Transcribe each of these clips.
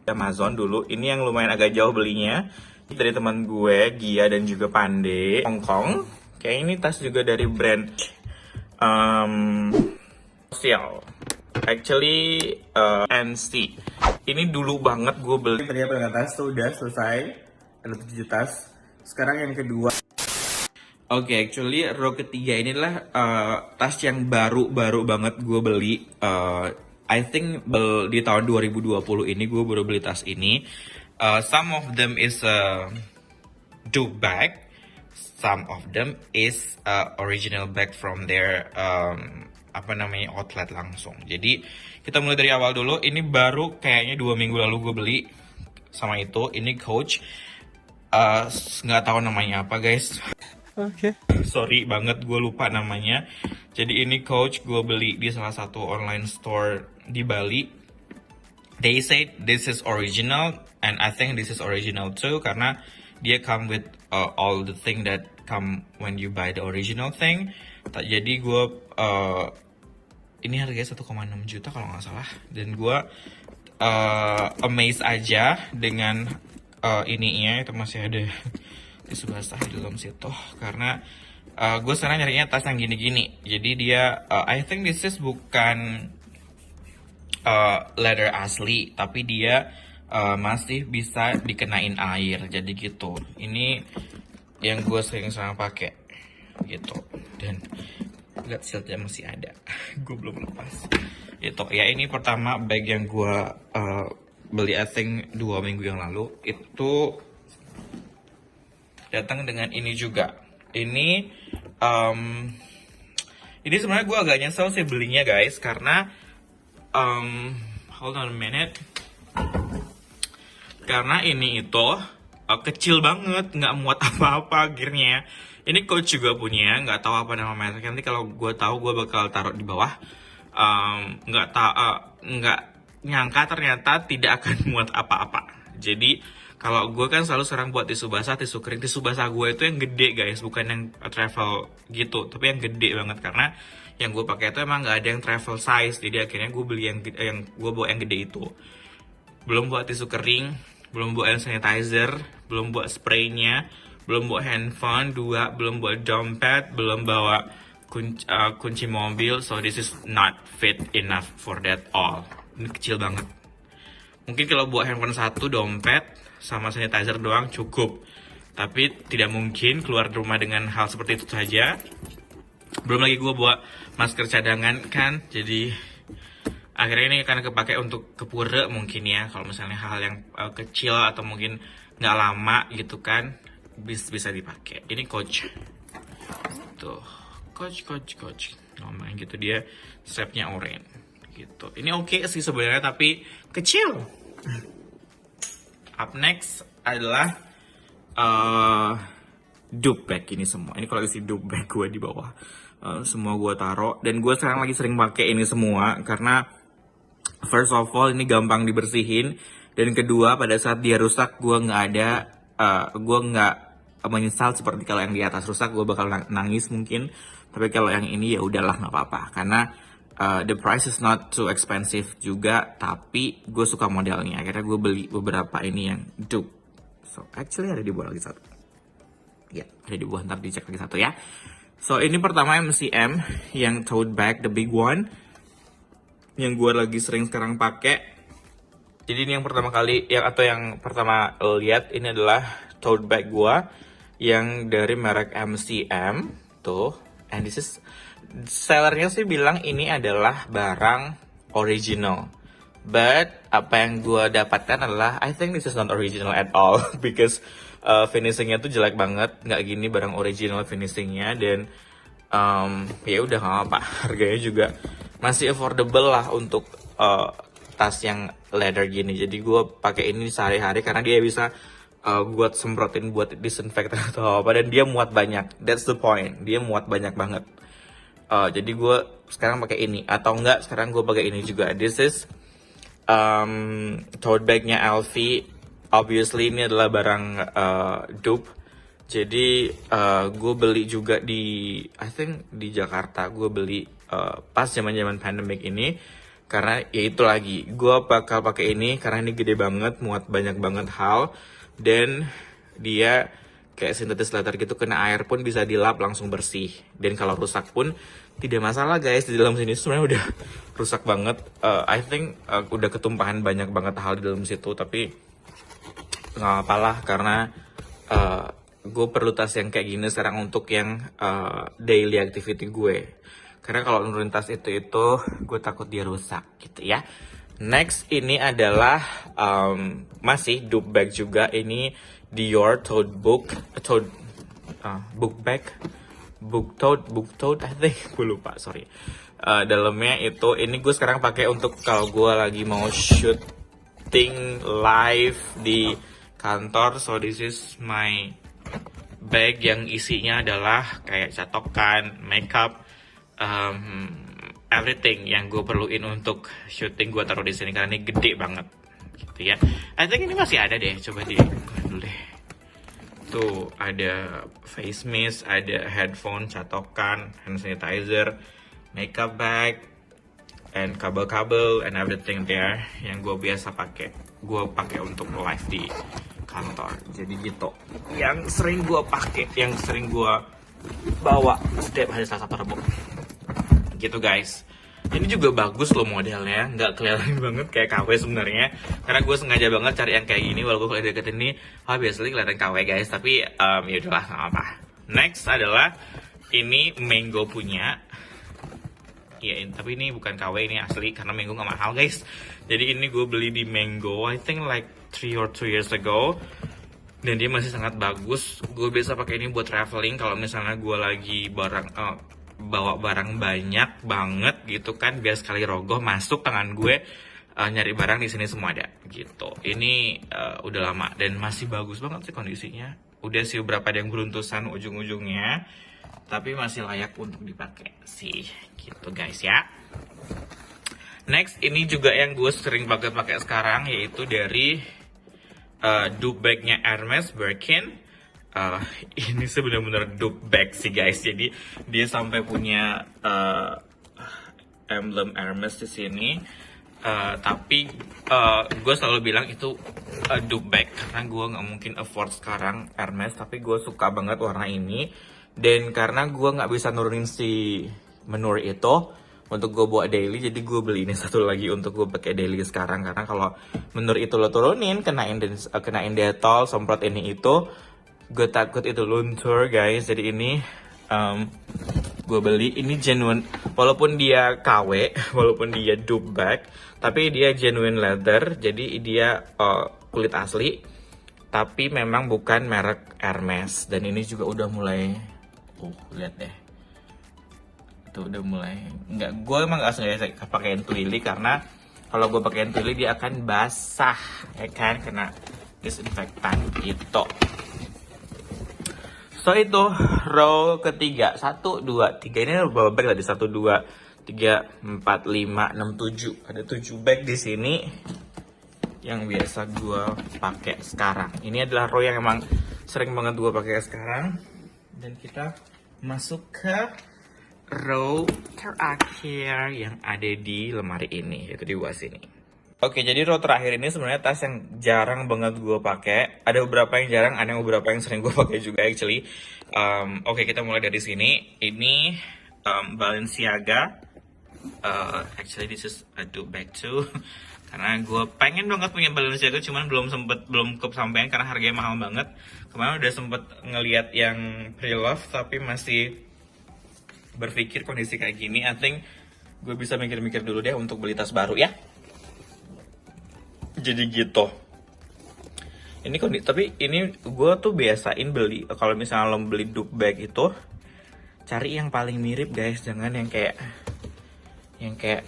Amazon dulu. Ini yang lumayan agak jauh belinya. Dari teman gue, Gia dan juga Pande, Hong Kong. Kayak ini tas juga dari brand Social. Actually, NC. Ini dulu banget gue beli. Tadi apa tas tuh udah selesai. Ada 7 tas. Sekarang yang kedua. Oke, actually row ketiga ini adalah tas yang baru banget gue beli. I think di tahun 2020 ini gue baru beli tas ini. Some of them is dupe bag, some of them is original bag from their outlet langsung. Jadi kita mulai dari awal dulu. Ini baru kayaknya 2 minggu lalu gue beli sama itu. Ini Coach. Nggak tahu namanya apa guys. Oke. Sorry banget gue lupa namanya. Jadi ini Coach gue beli di salah satu online store di Bali. They say this is original and I think this is original too karena dia come with all the thing that come when you buy the original thing. Jadi gue ini harganya 1,6 juta kalau nggak salah. Dan gue amazed aja dengan ininya. Itu masih ada di sebelah di dalam situ karena gue sekarang nyarinya tas yang gini-gini. Jadi dia I think this is bukan leather asli tapi dia masih bisa dikenain air, jadi gitu. Ini yang gue sering pakai gitu. Dan lihat siltnya masih ada. Gue belum lepas itu ya. Ini pertama bag yang gue beli I think 2 minggu yang lalu. Itu datang dengan ini juga. Ini sebenarnya gue agak nyesel sih belinya guys karena hold on a minute. Karena ini itu kecil banget, nggak muat apa-apa gearnya. Ini Coach juga punya, nggak tahu apa nama mereknya. Nanti kalau gue tahu gue bakal taruh di bawah. Nggak nyangka ternyata tidak akan muat apa-apa. Jadi kalau gue kan selalu serang buat tisu basah, tisu kering. Tisu basah gue itu yang gede guys, bukan yang travel gitu, tapi yang gede banget karena yang gue pakai itu emang nggak ada yang travel size. Jadi akhirnya gue beli yang gue bawa yang gede itu. Belum buat tisu kering, belum buat hand sanitizer, belum buat spraynya, belum buat handphone, belum buat dompet, belum bawa kunci mobil. So this is not fit enough for that all. Ini kecil banget. Mungkin kalau buat handphone 1, dompet, sama sanitizer doang cukup. Tapi tidak mungkin keluar rumah dengan hal seperti itu saja. Belum lagi gue bawa masker cadangan kan. Jadi akhirnya ini akan kepake untuk ke pura mungkin ya. Kalau misalnya hal yang kecil atau mungkin nggak lama gitu kan, bisa dipakai. Ini Coach. Tuh, Coach. Ngomong gitu, dia strapnya oranye gitu. Ini oke sih sebenarnya tapi kecil. Up next adalah dupe bag ini semua. Ini koleksi dupe bag gue di bawah. Semua gue taruh. Dan gue sekarang lagi sering pakai ini semua karena first of all ini gampang dibersihin. Dan kedua pada saat dia rusak gue nggak menyesal seperti kalau yang di atas rusak gue bakal nangis mungkin. Tapi kalau yang ini ya udahlah nggak apa-apa karena the price is not too expensive juga, tapi gue suka modelnya. Akhirnya gue beli beberapa ini yang dupe. So actually ada di bawah lagi satu. Ya, ada di bawah, ntar dicek lagi satu ya. So ini pertama MCM yang tote bag, the big one, yang gue lagi sering sekarang pakai. Jadi ini yang pertama kali, yang pertama lihat ini adalah tote bag gue yang dari merek MCM tuh. And this is sellernya sih bilang ini adalah barang original. But apa yang gue dapatkan adalah I think this is not original at all because finishingnya tuh jelek banget, nggak gini barang original finishingnya. Dan ya udah nggak apa, harganya juga masih affordable lah untuk tas yang leather gini. Jadi gue pakai ini sehari-hari karena dia bisa buat semprotin buat disinfektan atau apa, dan dia muat banyak. That's the point, dia muat banyak banget. Jadi gue sekarang pakai ini, atau enggak sekarang gue pakai ini juga. This is tote bagnya LV. Obviously ini adalah barang dupe. Jadi gue beli juga di I think di Jakarta. Gue beli pas zaman pandemic ini. karena ya itu lagi, gue bakal pakai ini karena ini gede banget, muat banyak banget hal, dan dia kayak sintetis leather gitu, kena air pun bisa dilap langsung bersih, dan kalau rusak pun tidak masalah guys. Di dalam sini sebenarnya udah rusak banget. I think udah ketumpahan banyak banget hal di dalam situ, tapi nggak apalah karena gue perlu tas yang kayak gini sekarang untuk yang daily activity gue. Karena kalau nurunin tas itu gue takut dia rusak gitu ya. Next ini adalah masih dupe bag juga. Ini Dior tote book, book bag, book tote, I think gue lupa, sorry. Dalamnya itu, ini gue sekarang pakai untuk kalau gue lagi mau shooting live di kantor. So this is my bag yang isinya adalah kayak catokan, makeup, everything yang gue perluin untuk syuting gue taruh di sini karena ini gede banget gitu ya. I think ini masih ada deh, coba dulu deh. Tuh ada face mist, ada headphone, catokan, hand sanitizer, makeup bag, and kabel-kabel and everything there yang gue biasa pakai. Gue pakai untuk live di kantor. Jadi gitu. Yang sering gue pakai, yang sering gue bawa setiap hari Selasa Rabu. Gitu guys. Ini juga bagus loh modelnya, nggak kelihatan banget kayak KW sebenarnya. Karena gue sengaja banget cari yang kayak gini, walaupun kalau deket ini, biasanya kelihatan KW guys. Tapi ya udahlah, nggak apa. Next adalah ini Mango punya. Ya, tapi ini bukan KW, ini asli karena Mango nggak mahal guys. Jadi ini gue beli di Mango, I think like 3 or 2 years ago. Dan dia masih sangat bagus. Gue biasa pakai ini buat traveling kalau misalnya gue lagi bawa barang banyak banget gitu kan, biar sekali rogoh masuk tangan gue, nyari barang di sini semua ada gitu. Ini udah lama dan masih bagus banget sih kondisinya. Udah sih beberapa yang beruntusan ujung-ujungnya, tapi masih layak untuk dipakai sih gitu guys ya. Next ini juga yang gue sering banget pakai sekarang, yaitu dari dupe bagnya Hermes Birkin. Ini sebenarnya dupe bag sih guys. Jadi dia sampai punya emblem Hermes di sini. Tapi gue selalu bilang itu dupe bag karena gue nggak mungkin afford sekarang Hermes. Tapi gue suka banget warna ini. Dan karena gue nggak bisa nurunin si menur itu untuk gue buat daily, jadi gue beli ini satu lagi untuk gue pakai daily sekarang. Karena kalau menur itu lo turunin, kenain detol, semprot ini itu, gue takut itu luntur guys. Jadi ini gue beli, ini genuine, walaupun dia KW, walaupun dia dupe bag, tapi dia genuine leather. Jadi dia kulit asli, tapi memang bukan merek Hermes. Dan ini juga udah mulai, lihat deh, itu udah mulai nggak, gue emang nggak sengaja pakaiin twili karena kalau gue pakaiin twili dia akan basah ya kan, kena disinfektan gitu. So itu row ketiga, 1, 2, 3, ini berapa bag tadi? 1, 2, 3, 4, 5, 6, 7. Ada 7 bag di sini yang biasa gue pakai sekarang. Ini adalah row yang emang sering banget gue pakai sekarang. Dan kita masuk ke row terakhir yang ada di lemari ini, yaitu di bawah sini. Oke, jadi row terakhir ini sebenarnya tas yang jarang banget gue pakai. Ada beberapa yang jarang, ada beberapa yang sering gue pakai juga actually. Oke, kita mulai dari sini. Ini Balenciaga. Actually this is a dupe bag too. Karena gue pengen banget punya Balenciaga, cuman belum kesampaian karena harganya mahal banget. Kemarin udah sempet ngeliat yang pre-love, tapi masih berpikir kondisi kayak gini, I think gue bisa mikir-mikir dulu deh untuk beli tas baru ya. Jadi gitu. Ini tapi ini gue tuh biasain beli, kalau misalnya lo beli dupe bag itu, cari yang paling mirip guys, jangan yang kayak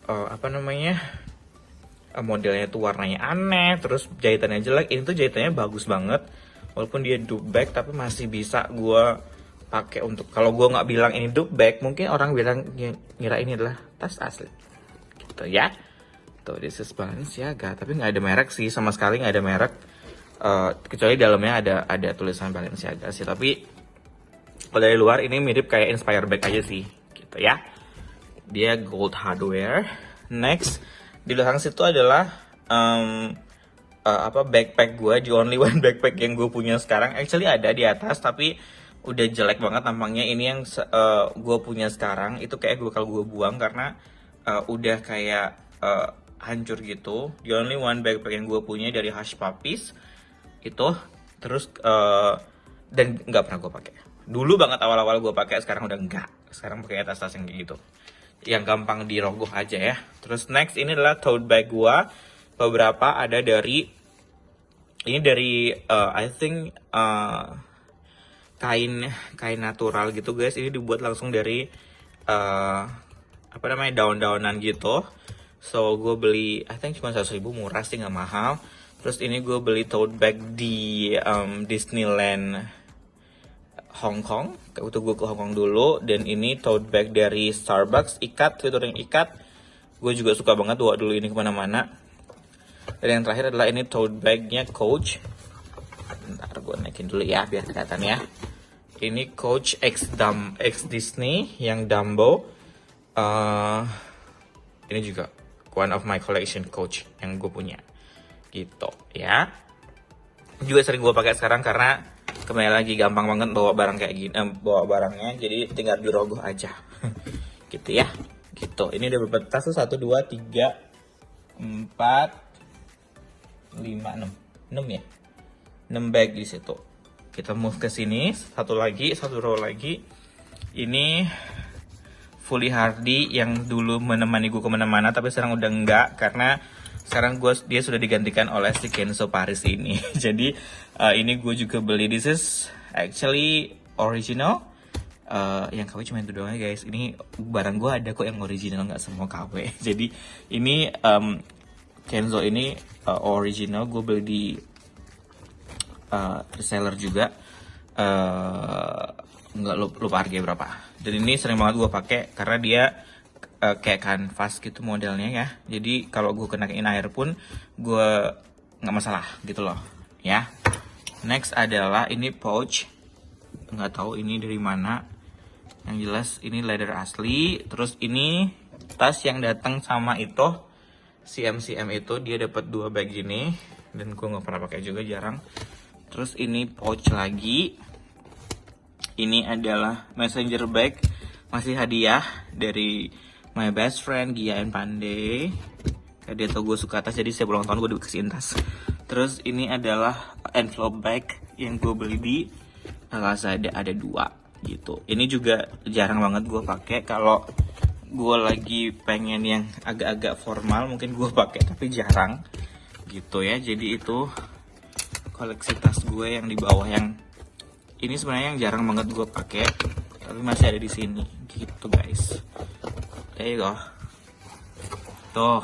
apa namanya, modelnya tuh warnanya aneh, terus jahitannya jelek. Ini tuh jahitannya bagus banget, walaupun dia dupe bag tapi masih bisa gue pakai untuk, kalau gue nggak bilang ini dupe bag, mungkin orang bilang ngira ini adalah tas asli gitu ya. Tuh, this is Balenciaga, tapi nggak ada merek sih, sama sekali nggak ada merek, kecuali dalamnya ada tulisan Balenciaga sih. Tapi kalau dari luar ini mirip kayak Inspire bag aja sih gitu ya. Dia gold hardware Next di belakang situ adalah backpack gue, the only one backpack yang gue punya sekarang. Actually ada di atas tapi udah jelek banget tampangnya. Ini yang gue punya sekarang, itu kayak gue kalau gue buang karena udah kayak hancur gitu. The only one backpack yang gue punya dari Hush Puppies itu. Terus dan nggak pernah gue pakai. Dulu banget awal-awal gue pakai, sekarang udah enggak. Sekarang pakai tas-tas yang kayak gitu, yang gampang dirogoh aja ya. Terus next ini adalah tote bag gue. Beberapa ada dari I think kain natural gitu guys. Ini dibuat langsung dari daun-daunan gitu. So gue beli I think cuma 100.000, murah sih, nggak mahal. Terus ini gue beli tote bag di Disneyland Hong Kong. Waktu gue ke Hong Kong dulu. Dan ini tote bag dari Starbucks, ikat, fitur yang ikat. Gue juga suka banget bawa dulu ini kemana-mana. Dan yang terakhir adalah ini tote bagnya Coach. Bentar gue naikin dulu ya biar kelihatan ya. Ini Coach X Disney yang Dumbo. Ini juga one of my collection Coach yang gue punya. Gitu ya. Juga sering gue pakai sekarang karena kembali lagi gampang banget bawa barang kayak gini, bawa barangnya, jadi tinggal dirogoh aja. Gitu ya. Gitu. Ini udah berapa tas tuh? 1 2 3 4 5 6 ya. 6 bag di situ. Kita move ke sini, satu row lagi. Ini Fully Hardy yang dulu menemani gue kemana-mana, tapi sekarang udah enggak karena sekarang dia sudah digantikan oleh si Kenzo Paris ini. Jadi ini gue juga beli. This is actually original. Yang KW cuma itu doang ya guys. Ini barang gue ada kok yang original, nggak semua KW. Jadi ini Kenzo ini original. Gue beli di reseller juga. Nggak lupa harganya berapa. Dan ini sering banget gue pakai karena dia kayak kanvas gitu modelnya ya. Jadi kalau gue kenain air pun gue nggak masalah gitu loh ya. Next adalah ini pouch. Nggak tahu ini dari mana. Yang jelas ini leather asli. Terus ini tas yang datang sama itu CM itu, dia dapat 2 bag gini. Dan gue nggak pernah pakai juga, jarang. Terus ini pouch lagi. Ini adalah messenger bag, masih hadiah dari my best friend Gia and Pandey. Dia tau gue suka tas, jadi setiap ulang tahun gue dikasihin tas. Terus ini adalah envelope bag yang gue beli di Lazada, ada 2 gitu. Ini juga jarang banget gue pakai. Kalau gue lagi pengen yang agak-agak formal mungkin gue pakai, tapi jarang gitu ya. Jadi itu koleksi tas gue yang di bawah, yang ini sebenarnya yang jarang banget gue pakai, tapi masih ada di sini gitu guys. There you go. Tuh.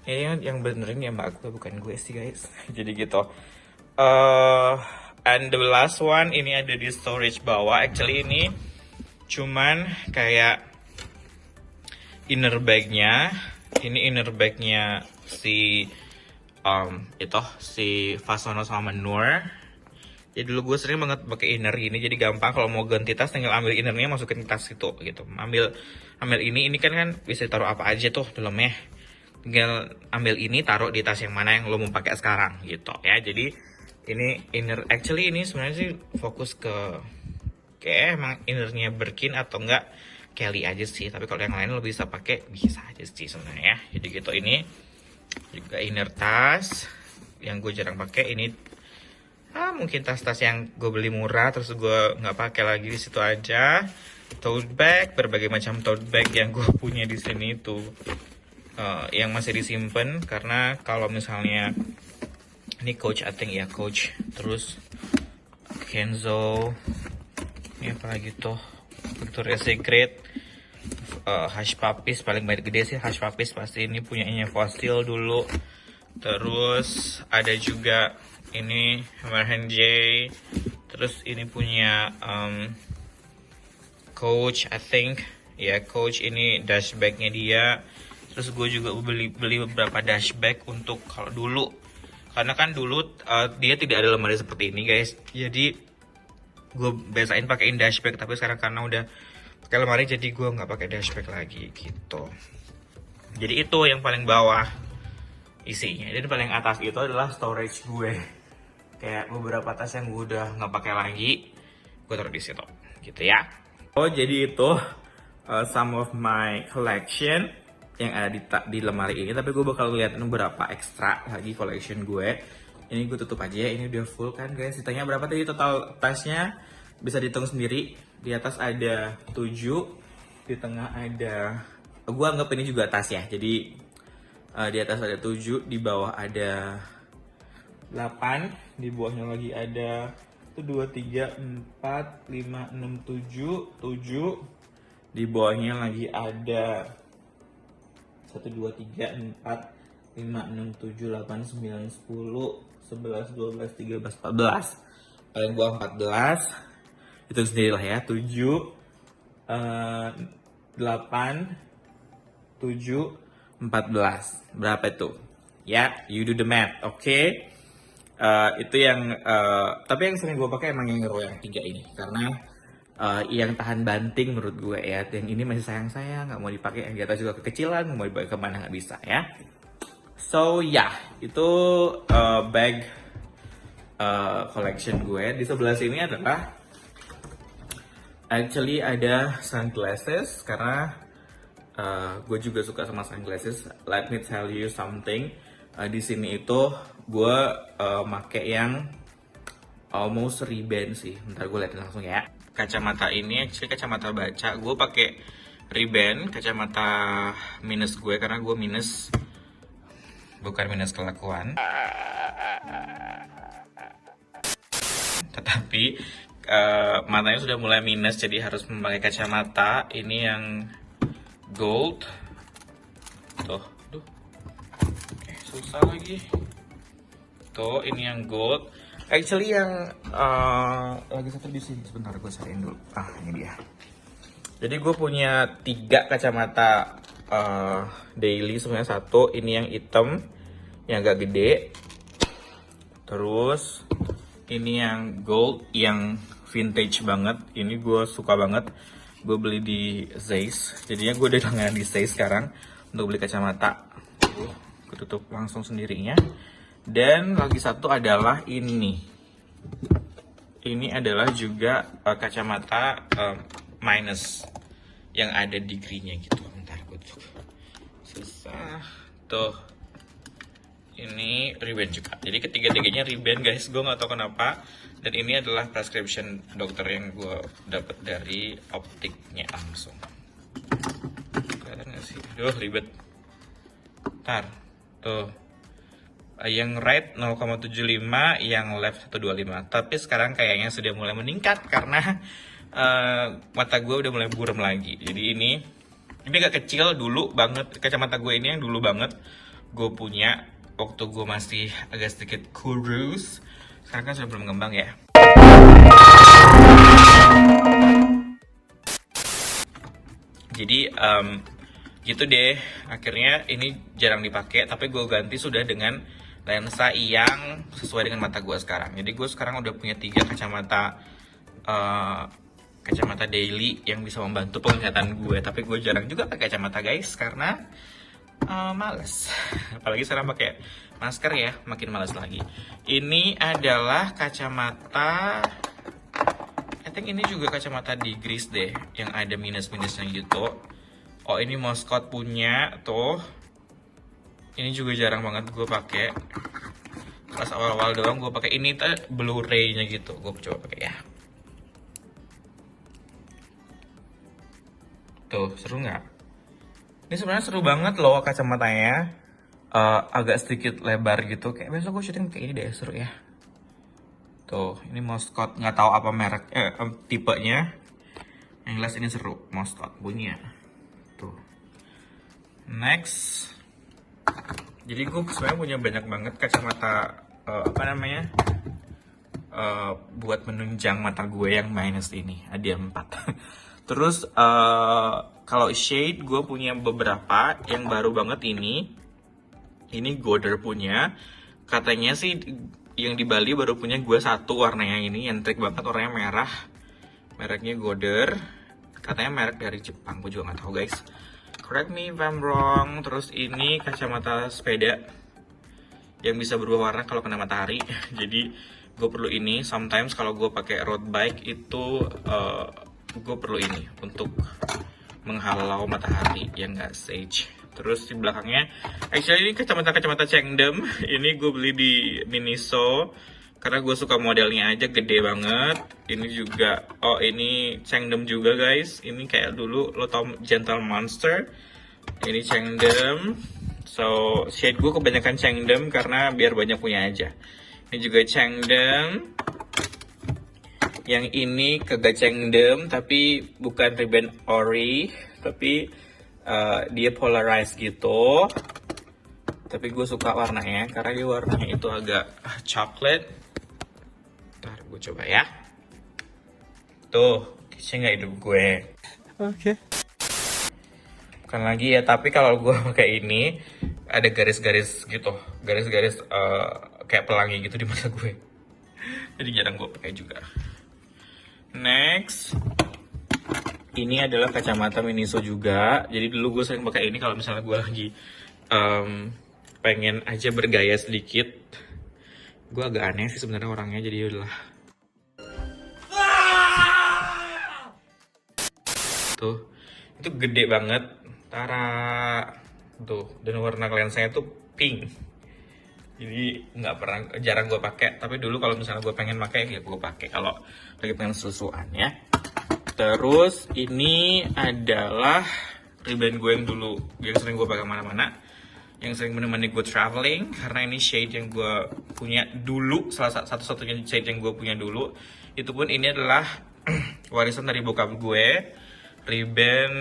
Ini yang benerin ya mbak gue, bukan gue sih guys. Jadi gitu. And the last one ini ada di storage bawah. Actually ini cuman kayak inner bagnya. Ini inner bagnya si si Fasono sama Nur. Jadi dulu gue sering banget pakai inner ini, jadi gampang kalau mau ganti tas tinggal ambil innernya masukin tas gitu. Ambil ini kan bisa taruh apa aja tuh dalamnya. Tinggal ambil ini taruh di tas yang mana yang lo mau pakai sekarang gitu ya. Jadi ini inner, actually ini sebenarnya sih fokus ke kayak emang innernya Birkin atau enggak Kelly aja sih. Tapi kalau yang lain lo bisa pakai, bisa aja sih sebenarnya ya. Jadi gitu. Ini juga inner tas yang gue jarang pakai. Ini mungkin tas-tas yang gue beli murah terus gue nggak pakai lagi, di situ aja. Tote bag, berbagai macam tote bag yang gue punya di sini tuh yang masih disimpan, karena kalau misalnya ini Coach, I think ya Coach, terus Kenzo, ini apa lagi tuh, Victoria's Secret, Hush Puppies paling banyak gede sih. Hush Puppies pasti ini punyanya Fossil dulu. Terus ada juga ini Hammerhand J. Terus ini punya Coach, I think ya Coach, ini dash bagnya dia. Terus gue juga beli beberapa dash bag untuk kalau dulu, karena kan dulu dia tidak ada lemari seperti ini guys. Jadi gue biasain pakein dashbag, tapi sekarang karena udah pakai lemari jadi gue nggak pakai dashbag lagi gitu. Jadi itu yang paling bawah isinya, dan paling atas itu adalah storage gue. Kayak beberapa tas yang gue udah nggak pakai lagi, gue taruh di situ, gitu ya. Oh, jadi itu some of my collection yang ada di lemari ini. Tapi gue bakal ngeliatin beberapa ekstra lagi collection gue. Ini gue tutup aja ya, ini udah full kan guys. Ditanya berapa tadi total tasnya, bisa dihitung sendiri. Di atas ada 7, di tengah ada, gue anggap ini juga tas ya. Jadi di atas ada 7, di bawah ada 8, di bawahnya lagi ada 1, 2, 3, 4, 5, 6, 7. Di bawahnya lagi ada 1, 2, 3, 4, 5, 6, 7, 8, 9, 10, 11, 12, 13, 14. Paling bawah 14. Itu sendiri lah ya. 7, 8, 7, 14. Berapa itu? Ya, you do the math, oke? Itu yang, tapi yang sering gue pakai emang yang row yang 3 ini. Karena yang tahan banting menurut gue ya. Yang ini masih sayang-sayang, nggak mau dipakai. Yang di atas juga kekecilan, mau dipakai kemana nggak bisa ya. So ya, itu bag collection gue. Di sebelah sini adalah actually ada sunglasses, karena gue juga suka sama sunglasses. Let me tell you something. Di sini itu gue make yang almost Ray-Ban sih. Bentar gue liatin langsung ya. Kacamata ini actually kacamata baca. Gue pakai Ray-Ban, kacamata minus gue, karena gue minus, bukan minus kelakuan. Tetapi matanya sudah mulai minus, jadi harus memakai kacamata. Ini yang gold. Tuh, susah lagi. Tuh, ini yang gold. Actually yang lagi satu di sini, sebentar gue cariin dulu. Ini dia. Jadi gue punya 3 kacamata daily, sebenarnya 1. Ini yang hitam, yang agak gede. Terus ini yang gold, yang vintage banget. Ini gue suka banget. Gue beli di Zeiss. Jadinya gue udah langganan di Zeiss sekarang untuk beli kacamata. Gue tutup langsung sendirinya. Dan lagi satu adalah ini. Ini adalah juga kacamata minus yang ada degree-nya gitu. Bentar gue tutup. Susah. Tuh. Ini Ray-Ban juga. Jadi ketiga-tiganya Ray-Ban guys. Gue nggak tahu kenapa. Dan ini adalah prescription dokter yang gue dapet dari optiknya langsung. Kelihatan nggak sih? Duh, ribet. Ntar. Tuh. Yang right 0,75, yang left 125. Tapi sekarang kayaknya sudah mulai meningkat karena mata gue udah mulai buram lagi. Jadi ini agak kecil dulu banget. Kacamata gue ini yang dulu banget gue punya waktu gue masih agak sedikit kurus. Sekarang kan sudah belum mengembang ya. Jadi gitu deh. Akhirnya ini jarang dipakai, tapi gue ganti sudah dengan lensa yang sesuai dengan mata gue sekarang. Jadi gue sekarang udah punya 3 kacamata daily yang bisa membantu penglihatan gue. Tapi gue jarang juga pakai kacamata guys, karena males. Apalagi sekarang pakai masker ya, makin males lagi. Ini adalah kacamata, I think ini juga kacamata di Greece deh, yang ada minus-minusnya gitu. Oh, ini Moscot punya tuh. Ini juga jarang banget gue pakai. Pas awal-awal doang gue pakai. Ini tuh Blu-ray-nya gitu. Gue coba pakai ya. Tuh, seru nggak? Ini sebenarnya seru banget loh kacamatanya. Agak sedikit lebar gitu. Kayak besok gue syuting kayak ini deh, seru ya. Tuh, ini Moscot, nggak tahu apa merek, tipenya. Yang jelas ini seru, Moscot bunyinya. Tuh. Next. Jadi gue sebenarnya punya banyak banget kacamata buat menunjang mata gue yang minus ini. Ada 4. Terus kalau shade gue punya beberapa yang baru banget ini. Ini Goder punya. Katanya sih yang di Bali baru punya gue 1 warnanya ini, yang trik banget, warnanya merah. Mereknya Goder. Katanya merek dari Jepang, gue juga nggak tahu guys. correct me if I'm wrong. Terus ini kacamata sepeda yang bisa berubah warna kalau kena matahari. Jadi gue perlu ini. Sometimes kalau gue pakai road bike itu gue perlu ini untuk menghalau matahari yang nggak sage. Terus di belakangnya, actually ini kacamata Chengdem. Ini gue beli di Miniso karena gue suka modelnya aja, gede banget. Ini juga, oh ini Chengdem juga guys. Ini kayak dulu lo tau Gentle Monster. Ini Chengdem. So shade gue kebanyakan Chengdem karena biar banyak punya aja. Ini juga Chengdem. Yang ini kagak Chengdem tapi bukan ribbon ori, tapi dia polarized gitu. Tapi gue suka warnanya karena dia warnanya itu agak coklat. Ntar gue coba ya. Tuh, kayaknya nggak hidup gue. Oke. Bukan lagi ya, tapi kalau gue pakai ini ada garis-garis gitu, garis-garis kayak pelangi gitu di mata gue. Jadi jarang gue pakai juga. Next, ini adalah kacamata Miniso juga. Jadi dulu gue sering pakai ini kalau misalnya gue lagi pengen aja bergaya sedikit. Gue agak aneh sih sebenarnya orangnya, jadi udahlah. Tuh, itu gede banget. Tara, tuh, dan warna lensanya tuh pink. Jadi jarang gue pakai. Tapi dulu kalau misalnya gue pengen pakai, ya gue pakai kalau lagi pengen sesuatu ya. Terus ini adalah ribbon gue yang dulu, yang sering gue pakai mana-mana, yang sering menemani gue traveling, karena ini shade yang gue punya dulu, salah satu-satunya shade yang gue punya dulu. Itu pun ini adalah warisan dari bokap gue, ribbon.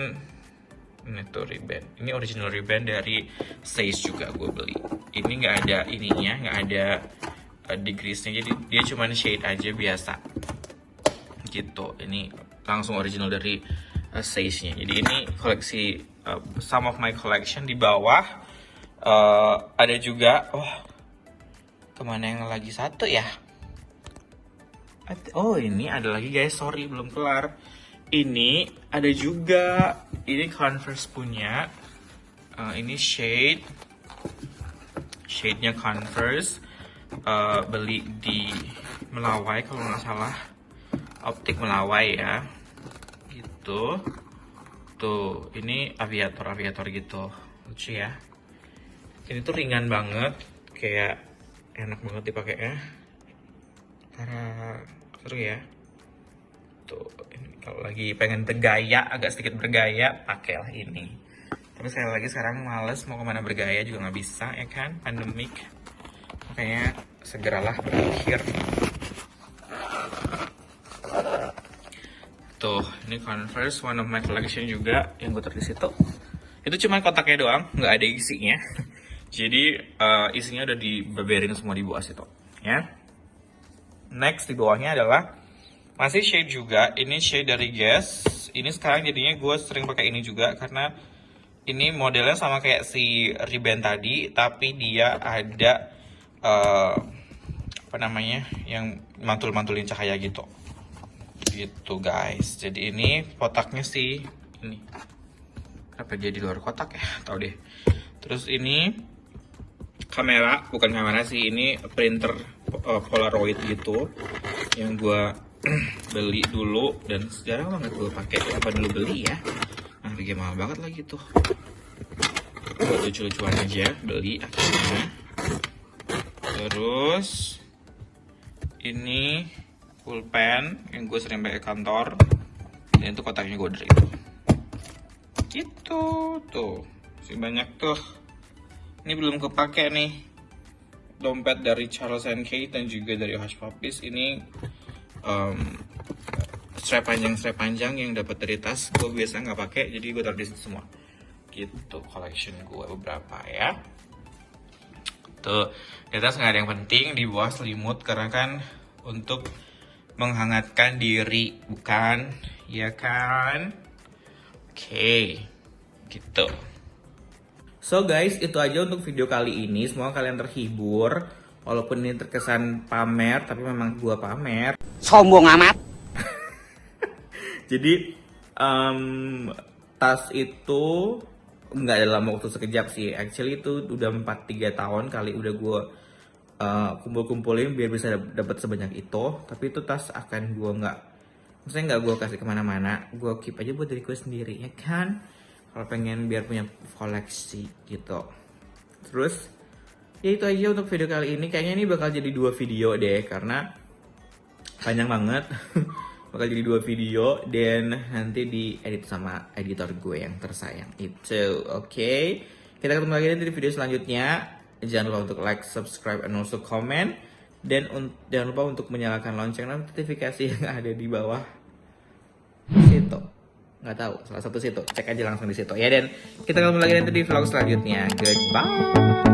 Ini tuh ribbon, ini original ribbon dari Sage juga gue beli. Ini nggak ada ininya, nggak ada degreesnya, jadi dia cuma shade aja biasa gitu. Ini langsung original dari Sage-nya. Jadi ini koleksi some of my collection. Di bawah ada juga, kemana yang lagi satu ya? Oh ini ada lagi guys, sorry belum kelar. Ini ada juga, ini Converse punya, ini shade-nya Converse, beli di Melawai kalau nggak salah, Optik Melawai ya, gitu. Tuh, ini aviator gitu, lucu ya. Ini tuh ringan banget, kayak enak banget dipakainya, karena seru ya. Tuh, ini kalau lagi pengen bergaya, agak sedikit bergaya, pakailah ini. Tapi sekali lagi sekarang males mau kemana bergaya juga nggak bisa ya kan, pandemik. Makanya segeralah berakhir. Tuh, ini Converse, one of my collection juga yang gue taruh di situ. Itu cuma kotaknya doang, nggak ada isinya. Jadi isinya udah dibeberin semua di bawah situ, ya. Next di bawahnya adalah masih shade juga, ini shade dari Guess. Ini sekarang jadinya gue sering pakai ini juga karena ini modelnya sama kayak si ribbon tadi, tapi dia ada apa namanya, yang mantul-mantulin cahaya gitu. Gitu guys. Jadi ini kotaknya sih ini. Kenapa dia di luar kotak ya? Tahu deh. Terus ini kamera, bukan kamera sih, ini printer Polaroid gitu yang gue beli dulu dan jarang banget gue pakai. Apa dulu beli ya? Nah, lagi mahal banget lagi tuh. Buat lucu-lucuan aja beli akhirnya. Terus ini pulpen yang gue sering pakai kantor, dan itu kotaknya gue dari itu. Gitu tuh, masih banyak tuh. Ini belum kepake nih. Dompet dari Charles & Kate dan juga dari Hush Puppies. Ini strap panjang yang dapat dari tas. Gue biasa nggak pakai, jadi gue taruh di situ semua. Gitu collection gue beberapa ya. Tuh, di atas nggak ada yang penting, di bawah selimut karena kan untuk menghangatkan diri, bukan? Ya kan? Oke, gitu. So guys, itu aja untuk video kali ini. Semoga kalian terhibur. Walaupun ini terkesan pamer, tapi memang gua pamer. Sombong amat. Jadi tas itu nggak dalam waktu sekejap sih, actually itu udah 3 tahun kali udah gue kumpul-kumpulin biar bisa dapat sebanyak itu. Tapi itu tas akan gue nggak, maksudnya nggak gue kasih kemana-mana, gue keep aja buat diri gue sendiri ya kan, kalau pengen biar punya koleksi gitu. Terus ya itu aja untuk video kali ini, kayaknya ini bakal jadi 2 video deh karena panjang banget. Bakal jadi 2 video dan nanti diedit sama editor gue yang tersayang itu. Oke, kita ketemu lagi nanti di video selanjutnya. Jangan lupa untuk like, subscribe, and also comment. Dan jangan lupa untuk menyalakan lonceng notifikasi yang ada di bawah situ. Nggak tahu, salah satu situ. Cek aja langsung di situ ya. Dan kita ketemu lagi nanti di vlog selanjutnya. Goodbye.